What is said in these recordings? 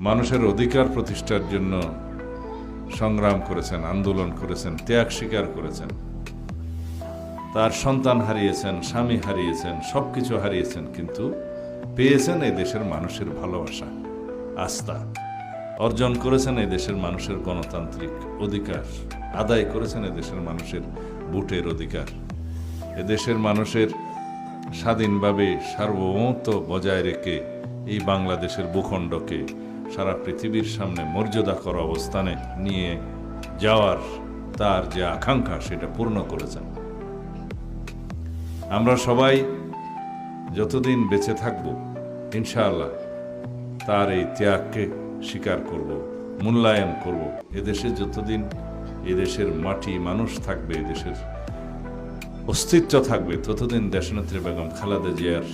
মানুষের অধিকার প্রতিষ্ঠার জন্য সংগ্রাম করেছেন, আন্দোলন করেছেন, ত্যাগ স্বীকার করেছেন। তার সন্তান হারিয়েছেন, স্বামী হারিয়েছেন, সবকিছু হারিয়েছেন, কিন্তু পেয়েছেন এই দেশের মানুষের ভালোবাসা, আস্থা। অর্জন করেছেন এই দেশের মানুষের গণতান্ত্রিক অধিকার, আদায় করেছেন এই দেশের মানুষের ভোটের অধিকার। এদেশের মানুষের স্বাধীনভাবে সার্বভৌমত্ব বজায় রেখে এই বাংলাদেশের ভূখণ্ডকে সারা পৃথিবীর সামনে মর্যাদাকর অবস্থানে নিয়ে যাওয়ার তার যে আকাঙ্ক্ষা, সেটা পূর্ণ করেছেন। আমরা সবাই যতদিন বেঁচে থাকব, ইনশাআল্লাহ তার এই ত্যাগকে স্বীকার করব, মূল্যায়ন করব। এদেশে যতদিন এদেশের মাটি, মানুষ থাকবে, এদেশের অস্তিত্ব থাকবে, ততদিন দেশনেত্রী বেগম খালেদা জিয়ার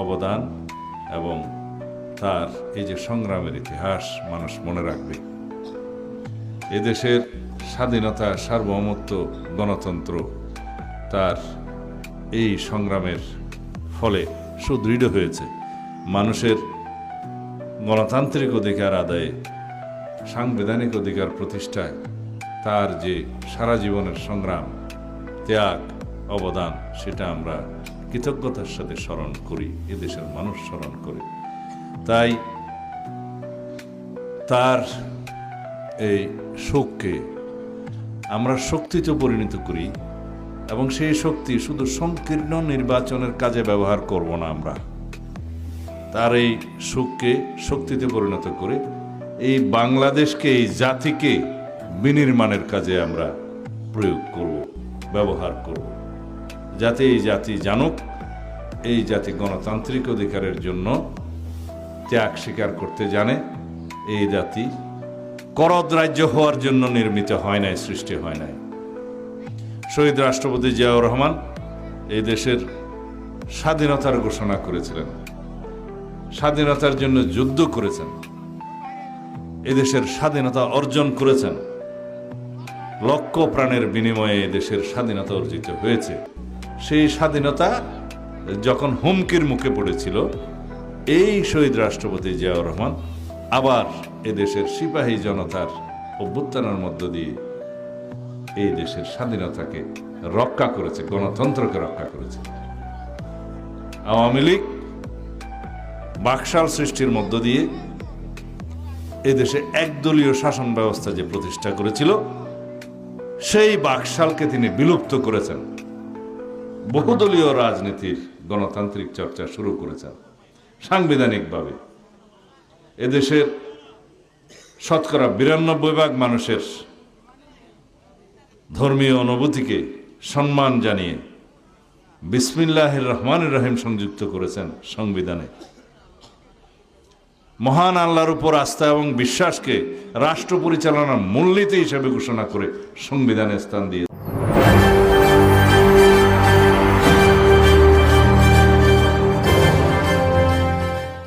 অবদান এবং তার এই যে সংগ্রামের ইতিহাস মানুষ মনে রাখবে। এদেশের স্বাধীনতা, সার্বভৌমত্ব, গণতন্ত্র তার এই সংগ্রামের ফলে সুদৃঢ় হয়েছে। মানুষের গণতান্ত্রিক অধিকার আদায়ে, সাংবিধানিক অধিকার প্রতিষ্ঠায় তার যে সারা জীবনের সংগ্রাম, ত্যাগ, অবদান, সেটা আমরা কৃতজ্ঞতার সাথে স্মরণ করি, এদেশের মানুষ স্মরণ করে। তাই তার এই শোককে আমরা শক্তিতে পরিণত করি এবং সেই শক্তি শুধু সংকীর্ণ নির্বাচনের কাজে ব্যবহার করব না। আমরা তার এই শোককে শক্তিতে পরিণত করে এই বাংলাদেশকে, এই জাতিকে বিনির্মাণের কাজে আমরা প্রয়োগ করব, ব্যবহার করব, যাতে এই জাতি জানুক এই জাতি গণতান্ত্রিক অধিকারের জন্য ত্যাগ স্বীকার করতে জানে। এই জাতি করদ রাজ্য হওয়ার জন্য নির্মিত হয় নাই, সৃষ্টি হয় নাই। শহীদ রাষ্ট্রপতি জিয়াউর রহমান এই দেশের স্বাধীনতার ঘোষণা করেছিলেন, স্বাধীনতার জন্য যুদ্ধ করেছেন, এদেশের স্বাধীনতা অর্জন করেছেন। লক্ষ প্রাণের বিনিময়ে এদেশের স্বাধীনতা অর্জিত হয়েছে। সেই স্বাধীনতা যখন হুমকির মুখে পড়েছিল, এই শহীদ রাষ্ট্রপতি জিয়াউর রহমান আবার এদেশের সিপাহী জনতার অভ্যুত্থানের মধ্য দিয়ে এই দেশের স্বাধীনতাকে রক্ষা করেছে, গণতন্ত্রকে রক্ষা করেছে। আওয়ামী লীগ বাকশাল সৃষ্টির মধ্য দিয়ে এদেশে একদলীয় শাসন ব্যবস্থা যে প্রতিষ্ঠা করেছিল, সেই বাকশালকে তিনি বিলুপ্ত করেছেন। বহুদলীয় রাজনীতির গণতান্ত্রিক চর্চা শুরু করেছেন সাংবিধানিকভাবে। এদেশের শতকরা 92% মানুষের ধর্মীয় অনুভূতিকে সম্মান জানিয়ে বিসমিল্লাহির রহমানির রহিম সংযুক্ত করেছেন সংবিধানে। মহান আল্লাহর উপর আস্থা এবং বিশ্বাসকে রাষ্ট্র পরিচালনার মূলনীতি হিসেবে ঘোষণা করে সংবিধানে স্থান দিয়ে